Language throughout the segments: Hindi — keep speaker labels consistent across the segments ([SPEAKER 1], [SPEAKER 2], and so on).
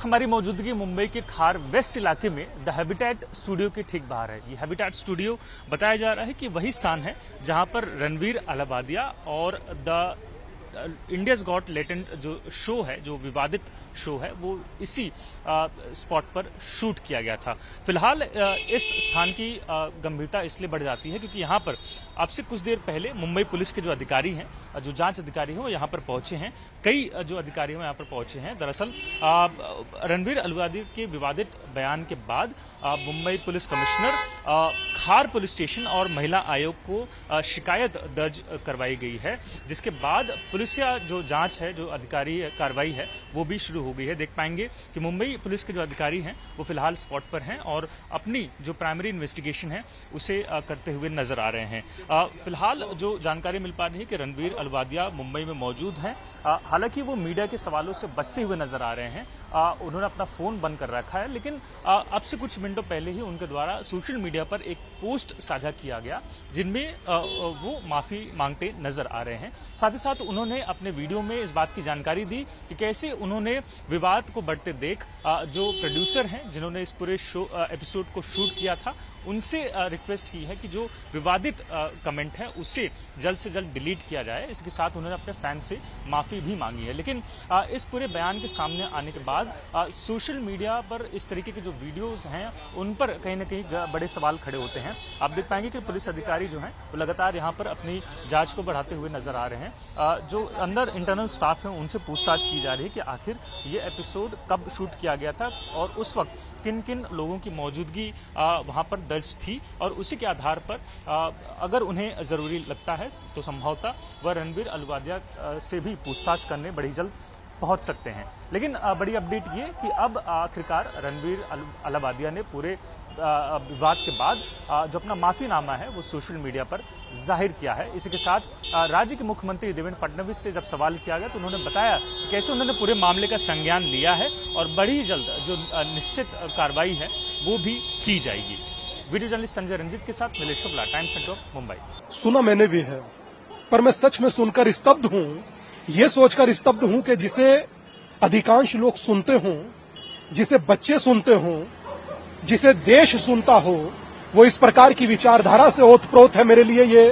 [SPEAKER 1] वक्त हमारी मौजूदगी मुंबई के खार वेस्ट इलाके में द हैबिटेट स्टूडियो के ठीक बाहर है। ये हैबिटेट स्टूडियो बताया जा रहा है कि वही स्थान है जहां पर रणवीर अलाहाबादिया और द इंडियाज गॉट टैलेंट जो शो है, जो विवादित शो है, वो इसी स्पॉट पर शूट किया गया था। फिलहाल इस स्थान की गंभीरता इसलिए बढ़ जाती है क्योंकि यहाँ पर अब से कुछ देर पहले मुंबई पुलिस के जो अधिकारी हैं, जो जांच अधिकारी हैं, वो यहाँ पर पहुंचे हैं। कई जो अधिकारी हैं यहाँ पर पहुंचे हैं। दरअसल रणवीर अलाहाबादिया के विवादित बयान के बाद मुंबई पुलिस कमिश्नर खार पुलिस स्टेशन और महिला आयोग को शिकायत दर्ज करवाई गई है, जिसके बाद पुलिस या जो जांच है, जो अधिकारी कार्रवाई है, वो भी शुरू हो गई है। देख पाएंगे कि मुंबई पुलिस के जो अधिकारी हैं वो फिलहाल स्पॉट पर हैं और अपनी जो प्राइमरी इन्वेस्टिगेशन है उसे करते हुए नजर आ रहे हैं। फिलहाल जो जानकारी मिल पा रही है कि रणवीर अलाहाबादिया मुंबई में मौजूद हैं। हालांकि वो मीडिया के सवालों से बचते हुए नजर आ रहे हैं। उन्होंने अपना फोन बंद कर रखा है, लेकिन अब से कुछ मिनटों पहले ही उनके द्वारा सोशल मीडिया पर एक पोस्ट साझा किया गया जिनमें वो माफी मांगते नजर आ रहे हैं। साथ ही साथ उन्होंने अपने वीडियो में इस बात की जानकारी दी कि कैसे उन्होंने विवाद को बढ़ते देख जो प्रोड्यूसर हैं जिन्होंने इस पूरे शो एपिसोड को शूट किया था, उनसे रिक्वेस्ट की है कि जो विवादित कमेंट है उसे जल्द से जल्द डिलीट किया जाए। इसके साथ उन्होंने अपने फैन से माफी भी मांगी है। लेकिन इस पूरे बयान के सामने आने के बाद सोशल मीडिया पर इस तरीके के जो वीडियोस हैं उन पर कहीं ना कहीं बड़े सवाल खड़े होते हैं। आप देख पाएंगे कि पुलिस अधिकारी जो हैं वो लगातार यहाँ पर अपनी जांच को बढ़ाते हुए नजर आ रहे हैं। जो अंदर इंटरनल स्टाफ है उनसे पूछताछ की जा रही है कि आखिर ये एपिसोड कब शूट किया गया था और उस वक्त किन किन लोगों की मौजूदगी वहां पर दर्ज थी, और उसी के आधार पर अगर उन्हें जरूरी लगता है तो संभवतः वह रणवीर अलाहाबादिया से भी पूछताछ करने बड़ी जल्द पहुंच सकते हैं। लेकिन बड़ी अपडेट ये कि अब आखिरकार रणवीर अलाहाबादिया ने पूरे विवाद के बाद जो अपना माफीनामा है वो सोशल मीडिया पर जाहिर किया है। इसी के साथ राज्य के मुख्यमंत्री देवेंद्र फडणवीस से जब सवाल किया गया तो उन्होंने बताया कि कैसे उन्होंने पूरे मामले का संज्ञान लिया है और बड़ी जल्द जो निश्चित कार्रवाई है वो भी की जाएगी। वीडियो जर्नलिस्ट संजय रंजीत के साथ मिलेश शुक्ला, टाइम्स नेटवर्क, मुंबई।
[SPEAKER 2] सुना मैंने भी है, पर मैं सच में सुनकर स्तब्ध हूँ। ये सोचकर स्तब्ध हूँ कि जिसे अधिकांश लोग सुनते हों, जिसे बच्चे सुनते हों, जिसे देश सुनता हो, वो इस प्रकार की विचारधारा से ओतप्रोत है। मेरे लिए ये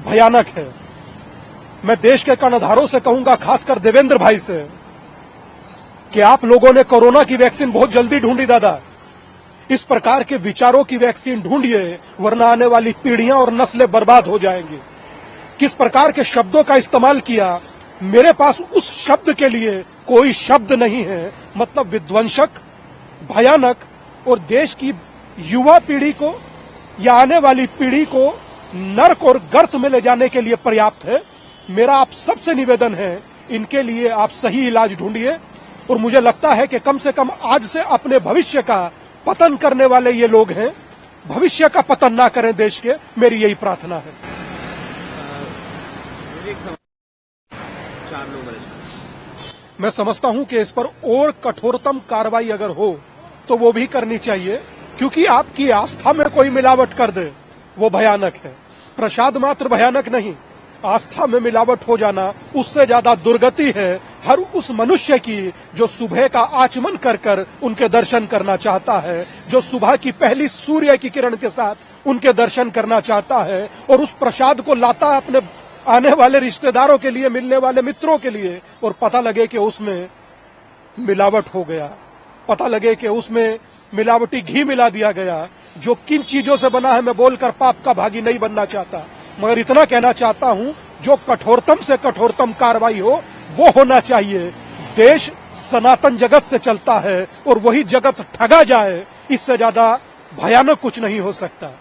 [SPEAKER 2] भयानक है। मैं देश के कर्णधारों से कहूंगा, खासकर देवेंद्र भाई से, कि आप लोगों ने कोरोना की वैक्सीन बहुत जल्दी ढूंढी दादा। इस प्रकार के विचारों की वैक्सीन ढूंढिए, वरना आने वाली पीढ़ियां और नस्लें बर्बाद हो जाएंगी। किस प्रकार के शब्दों का इस्तेमाल किया, मेरे पास उस शब्द के लिए कोई शब्द नहीं है। मतलब विध्वंसक, भयानक और देश की युवा पीढ़ी को या आने वाली पीढ़ी को नर्क और गर्त में ले जाने के लिए पर्याप्त है। मेरा आप सबसे निवेदन है, इनके लिए आप सही इलाज ढूंढिए। और मुझे लगता है कि कम से कम आज से अपने भविष्य का पतन करने वाले ये लोग हैं, भविष्य का पतन ना करें देश के, मेरी यही प्रार्थना है। मैं समझता हूं कि इस पर और कठोरतम कार्रवाई अगर हो तो वो भी करनी चाहिए, क्योंकि आपकी आस्था में कोई मिलावट कर दे वो भयानक है। प्रसाद मात्र भयानक नहीं, आस्था में मिलावट हो जाना उससे ज्यादा दुर्गति है हर उस मनुष्य की जो सुबह का आचमन कर कर उनके दर्शन करना चाहता है, जो सुबह की पहली सूर्य की किरण के साथ उनके दर्शन करना चाहता है और उस प्रसाद को लाता है अपने आने वाले रिश्तेदारों के लिए, मिलने वाले मित्रों के लिए, और पता लगे कि उसमें मिलावट हो गया, पता लगे कि उसमें मिलावटी घी मिला दिया गया। जो किन चीजों से बना है मैं बोलकर पाप का भागी नहीं बनना चाहता, मगर इतना कहना चाहता हूं, जो कठोरतम से कठोरतम कार्रवाई हो वो होना चाहिए। देश सनातन जगत से चलता है और वही जगत ठगा जाए, इससे ज्यादा भयानक कुछ नहीं हो सकता।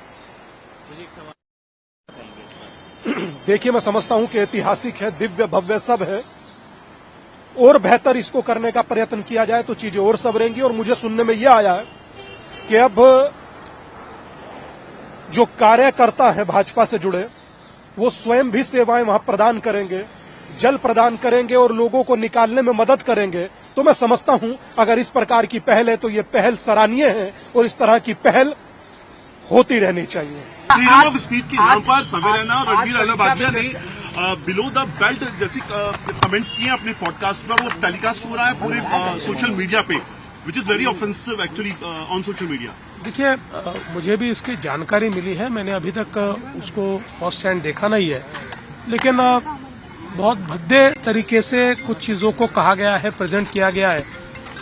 [SPEAKER 2] देखिए, मैं समझता हूं कि ऐतिहासिक है, दिव्य भव्य सब है, और बेहतर इसको करने का प्रयत्न किया जाए तो चीजें और संवरेंगी। और मुझे सुनने में यह आया है कि अब जो कार्यकर्ता हैं भाजपा से जुड़े, वो स्वयं भी सेवाएं वहां प्रदान करेंगे, जल प्रदान करेंगे और लोगों को निकालने में मदद करेंगे। तो मैं समझता हूं अगर इस प्रकार की पहल है तो ये पहल सराहनीय है और इस तरह की पहल होती रहनी चाहिए।
[SPEAKER 3] फ्रीडम ऑफ स्पीच के नाम पर सवेरेना और रणवीर अलाहाबादिया ने बिलो द बेल्ट जैसे कमेंट्स किए अपने पॉडकास्ट पर, वो टेलीकास्ट हो रहा है पूरे सोशल मीडिया पे। which is very offensive actually on social media.
[SPEAKER 2] देखिए, मुझे भी इसकी जानकारी मिली है, मैंने अभी तक उसको फर्स्ट हैंड देखा नहीं है, लेकिन बहुत भद्दे तरीके से कुछ चीजों को कहा गया है, प्रेजेंट किया गया है,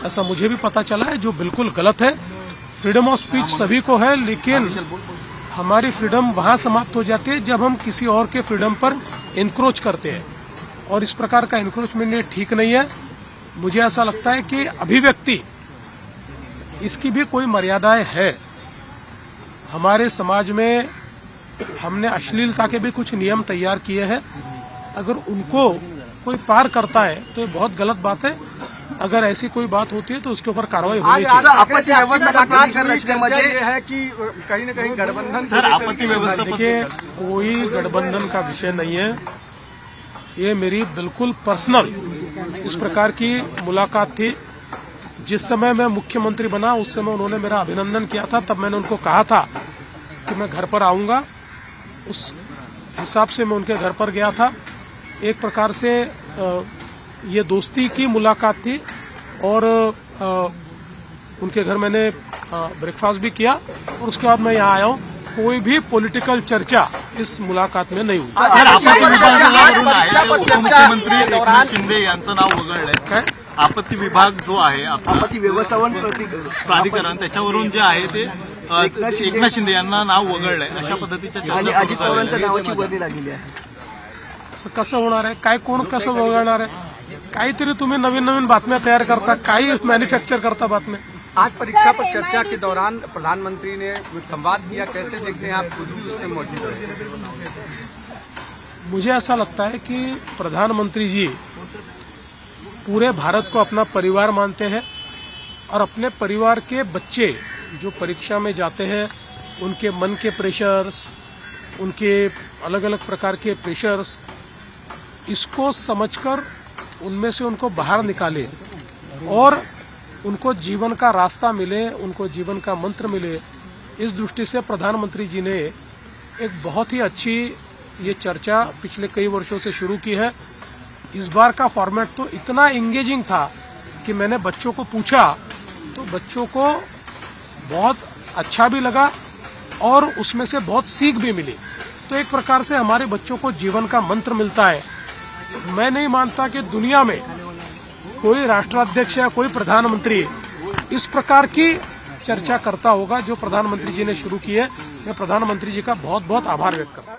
[SPEAKER 2] ऐसा मुझे भी पता चला है, जो बिल्कुल गलत है। फ्रीडम ऑफ स्पीच सभी को है, लेकिन हमारी फ्रीडम वहां समाप्त हो जाती है जब हम किसी और के फ्रीडम पर इंक्रोच करते हैं, और इस प्रकार का इंक्रोचमेंट ये ठीक नहीं है। मुझे ऐसा लगता है कि अभिव्यक्ति इसकी भी कोई मर्यादाएं है। हमारे समाज में हमने अश्लीलता के भी कुछ नियम तैयार किए हैं, अगर उनको कोई पार करता है तो ये बहुत गलत बात है। अगर ऐसी कोई बात होती है तो उसके ऊपर कार्रवाई होनी चाहिए।
[SPEAKER 4] आपत्ती व्यवस्था ये है कि कहीं न कहीं गठबंधन,
[SPEAKER 3] सर आपत्ती व्यवस्था,
[SPEAKER 2] देखिए, कोई गठबंधन का विषय नहीं है, ये मेरी बिल्कुल पर्सनल इस प्रकार की मुलाकात थी। जिस समय मैं मुख्यमंत्री बना उस समय उन्होंने मेरा अभिनंदन किया था, तब मैंने उनको कहा था कि मैं घर पर आऊंगा, उस हिसाब से मैं उनके घर पर गया था। एक प्रकार से ये दोस्ती की मुलाकात थी, और उनके घर मैंने ब्रेकफास्ट भी किया, और उसके बाद मैं यहाँ आया हूँ। कोई भी पॉलिटिकल चर्चा इस मुलाकात में नहीं हुई।
[SPEAKER 5] उपमुख्यमंत्री एकनाथ शिंदे यांचं नाव वगळलंय।
[SPEAKER 2] काय?
[SPEAKER 5] आपत्ती विभाग जो आहे,
[SPEAKER 4] आपत्ती व्यवस्थापन
[SPEAKER 5] प्राधिकरण, त्याच्यावरून जे आहे ते एकनाथ शिंदे यांना नाव वगळलंय, अशा पद्धतीच्या
[SPEAKER 4] आणि
[SPEAKER 5] चर्चा
[SPEAKER 4] अजित पवारांच्या नावाची वर्णी लागलेली आहे।
[SPEAKER 2] असं कसं होणार आहे? काय, कोण कसं वगळणार आहे? काहीतरी तुम्ही नवीन नवीन बातम्या तयार करता, काही मॅन्युफॅक्चर करता बातम्या।
[SPEAKER 6] आज परीक्षा पर चर्चा के दौरान प्रधानमंत्री ने संवाद किया, कैसे देखते हैं आप? खुद भी उसमें मौजूद रहे।
[SPEAKER 2] मुझे ऐसा लगता है कि प्रधानमंत्री जी पूरे भारत को अपना परिवार मानते हैं, और अपने परिवार के बच्चे जो परीक्षा में जाते हैं उनके मन के प्रेशर्स, उनके अलग अलग प्रकार के प्रेशर्स, इसको समझकर उनमें से उनको बाहर निकाले और उनको जीवन का रास्ता मिले, उनको जीवन का मंत्र मिले। इस दृष्टि से प्रधानमंत्री जी ने एक बहुत ही अच्छी ये चर्चा पिछले कई वर्षों से शुरू की है। इस बार का फॉर्मेट तो इतना एंगेजिंग था कि मैंने बच्चों को पूछा तो बच्चों को बहुत अच्छा भी लगा, और उसमें से बहुत सीख भी मिली। तो एक प्रकार से हमारे बच्चों को जीवन का मंत्र मिलता है। मैं नहीं मानता कि दुनिया में कोई राष्ट्राध्यक्ष या कोई प्रधानमंत्री इस प्रकार की चर्चा करता होगा जो प्रधानमंत्री जी ने शुरू की है। मैं प्रधानमंत्री जी का बहुत बहुत आभार व्यक्त करता हूं।